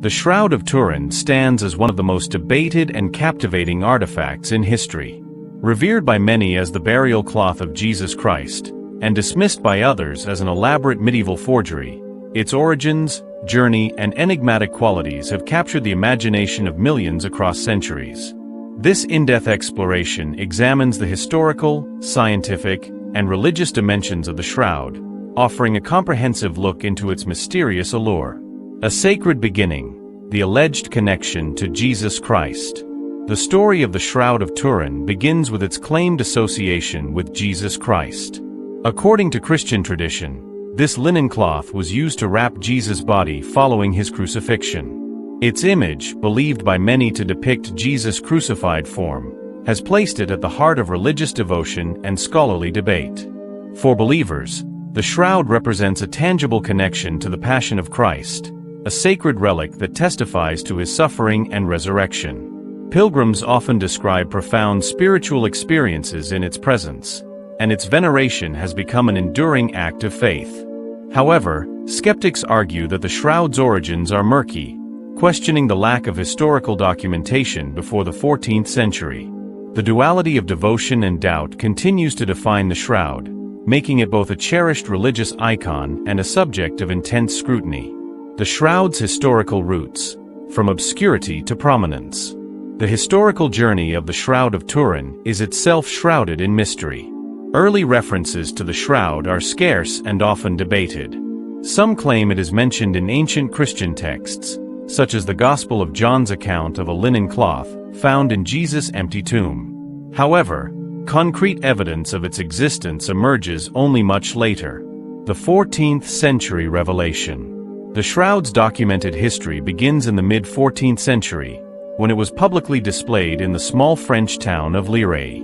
The Shroud of Turin stands as one of the most debated and captivating artifacts in history. Revered by many as the burial cloth of Jesus Christ, and dismissed by others as an elaborate medieval forgery, its origins, journey, and enigmatic qualities have captured the imagination of millions across centuries. This in-depth exploration examines the historical, scientific, and religious dimensions of the Shroud, offering a comprehensive look into its mysterious allure. A sacred beginning, the alleged connection to Jesus Christ. The story of the Shroud of Turin begins with its claimed association with Jesus Christ. According to Christian tradition, this linen cloth was used to wrap Jesus' body following his crucifixion. Its image, believed by many to depict Jesus' crucified form, has placed it at the heart of religious devotion and scholarly debate. For believers, the shroud represents a tangible connection to the Passion of Christ, a sacred relic that testifies to his suffering and resurrection. Pilgrims often describe profound spiritual experiences in its presence, and its veneration has become an enduring act of faith. However, skeptics argue that the shroud's origins are murky, questioning the lack of historical documentation before the 14th century. The duality of devotion and doubt continues to define the shroud, making it both a cherished religious icon and a subject of intense scrutiny. The shroud's historical roots, from obscurity to prominence. The historical journey of the Shroud of Turin is itself shrouded in mystery. Early references to the shroud are scarce and often debated. Some claim it is mentioned in ancient Christian texts, such as the Gospel of John's account of a linen cloth found in Jesus' empty tomb. However, concrete evidence of its existence emerges only much later. The 14th century revelation. The shroud's documented history begins in the mid-14th century, when it was publicly displayed in the small French town of Lire.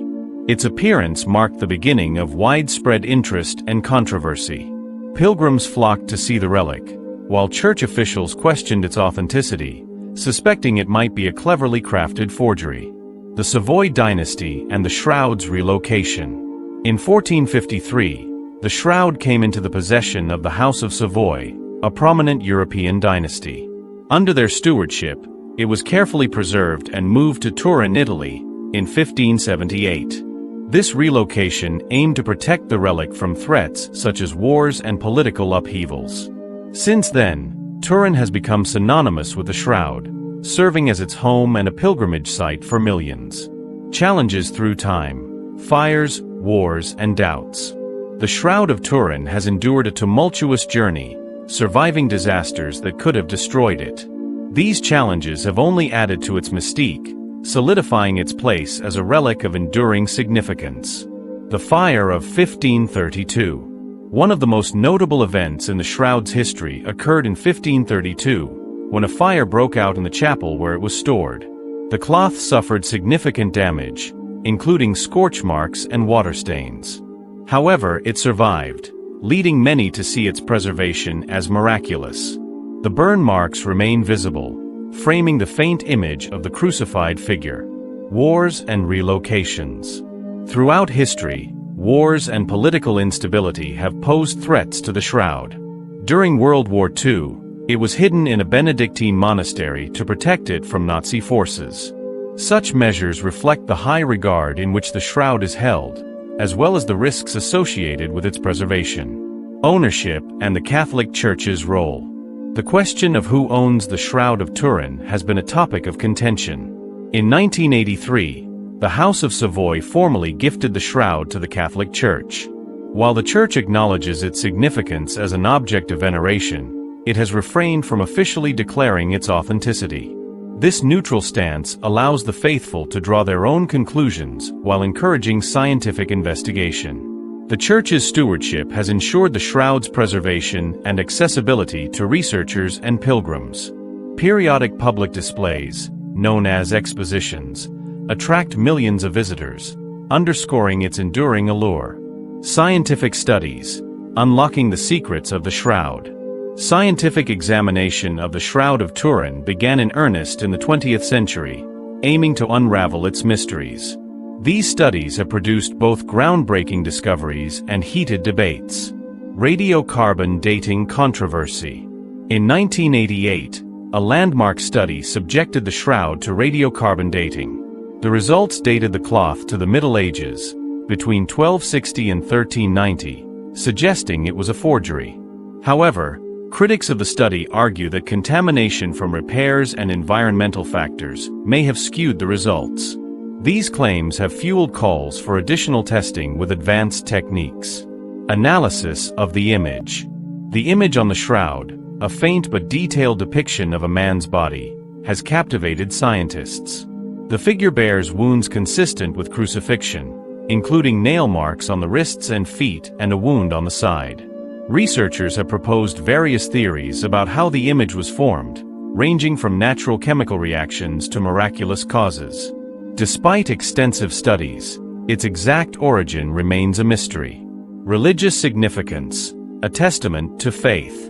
Its appearance marked the beginning of widespread interest and controversy. Pilgrims flocked to see the relic, while church officials questioned its authenticity, suspecting it might be a cleverly crafted forgery. The Savoy dynasty and the shroud's relocation. In 1453, the shroud came into the possession of the House of Savoy, a prominent European dynasty. Under their stewardship, it was carefully preserved and moved to Turin, Italy, in 1578. This relocation aimed to protect the relic from threats such as wars and political upheavals. Since then, Turin has become synonymous with the shroud, serving as its home and a pilgrimage site for millions. Challenges through time, fires, wars, and doubts. The Shroud of Turin has endured a tumultuous journey, surviving disasters that could have destroyed it. These challenges have only added to its mystique, solidifying its place as a relic of enduring significance. The Fire of 1532. One of the most notable events in the shroud's history occurred in 1532, when a fire broke out in the chapel where it was stored. The cloth suffered significant damage, including scorch marks and water stains. However, it survived, leading many to see its preservation as miraculous. The burn marks remain visible, framing the faint image of the crucified figure. Wars and relocations. Throughout history, wars and political instability have posed threats to the shroud. During World War II, it was hidden in a Benedictine monastery to protect it from Nazi forces. Such measures reflect the high regard in which the shroud is held, as well as the risks associated with its preservation. Ownership and the Catholic Church's role. The question of who owns the Shroud of Turin has been a topic of contention. In 1983, the House of Savoy formally gifted the shroud to the Catholic Church. While the Church acknowledges its significance as an object of veneration, it has refrained from officially declaring its authenticity. This neutral stance allows the faithful to draw their own conclusions while encouraging scientific investigation. The Church's stewardship has ensured the shroud's preservation and accessibility to researchers and pilgrims. Periodic public displays, known as expositions, attract millions of visitors, underscoring its enduring allure. Scientific studies, unlocking the secrets of the shroud. Scientific examination of the Shroud of Turin began in earnest in the 20th century, aiming to unravel its mysteries. These studies have produced both groundbreaking discoveries and heated debates. Radiocarbon dating controversy. In 1988, a landmark study subjected the shroud to radiocarbon dating. The results dated the cloth to the Middle Ages, between 1260 and 1390, suggesting it was a forgery. However, critics of the study argue that contamination from repairs and environmental factors may have skewed the results. These claims have fueled calls for additional testing with advanced techniques. Analysis of the image. The image on the shroud, a faint but detailed depiction of a man's body, has captivated scientists. The figure bears wounds consistent with crucifixion, including nail marks on the wrists and feet and a wound on the side. Researchers have proposed various theories about how the image was formed, ranging from natural chemical reactions to miraculous causes. Despite extensive studies, its exact origin remains a mystery. Religious significance, a testament to faith.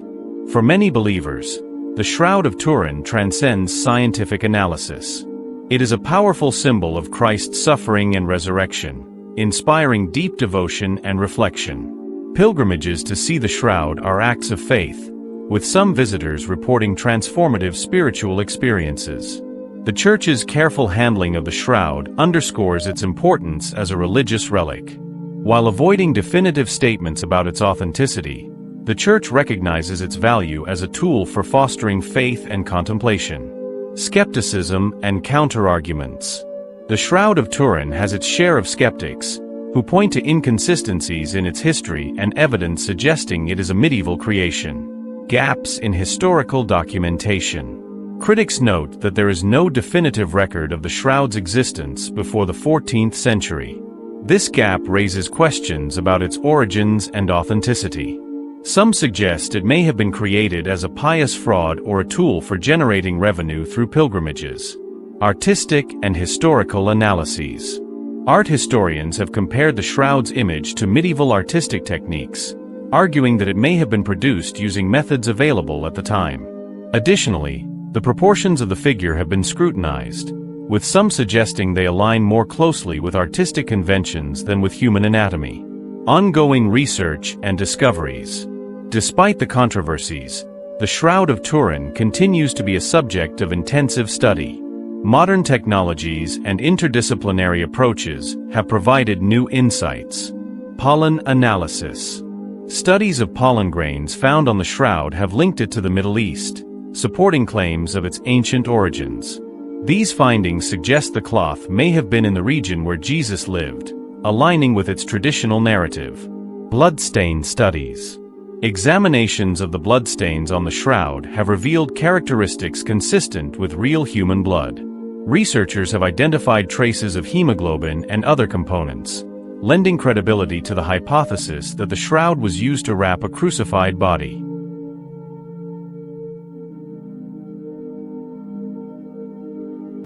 For many believers, the Shroud of Turin transcends scientific analysis. It is a powerful symbol of Christ's suffering and resurrection, inspiring deep devotion and reflection. Pilgrimages to see the shroud are acts of faith, with some visitors reporting transformative spiritual experiences. The Church's careful handling of the shroud underscores its importance as a religious relic. While avoiding definitive statements about its authenticity, the Church recognizes its value as a tool for fostering faith and contemplation. Skepticism and counter-arguments. The Shroud of Turin has its share of skeptics, who point to inconsistencies in its history and evidence suggesting it is a medieval creation. Gaps in historical documentation. Critics note that there is no definitive record of the shroud's existence before the 14th century. This gap raises questions about its origins and authenticity. Some suggest it may have been created as a pious fraud or a tool for generating revenue through pilgrimages. Artistic and historical analyses. Art historians have compared the shroud's image to medieval artistic techniques, arguing that it may have been produced using methods available at the time. Additionally, the proportions of the figure have been scrutinized, with some suggesting they align more closely with artistic conventions than with human anatomy. Ongoing research and discoveries. Despite the controversies, the Shroud of Turin continues to be a subject of intensive study. Modern technologies and interdisciplinary approaches have provided new insights. Pollen analysis. Studies of pollen grains found on the shroud have linked it to the Middle East, supporting claims of its ancient origins. These findings suggest the cloth may have been in the region where Jesus lived, aligning with its traditional narrative. Bloodstain studies. Examinations of the bloodstains on the shroud have revealed characteristics consistent with real human blood. Researchers have identified traces of hemoglobin and other components, lending credibility to the hypothesis that the shroud was used to wrap a crucified body.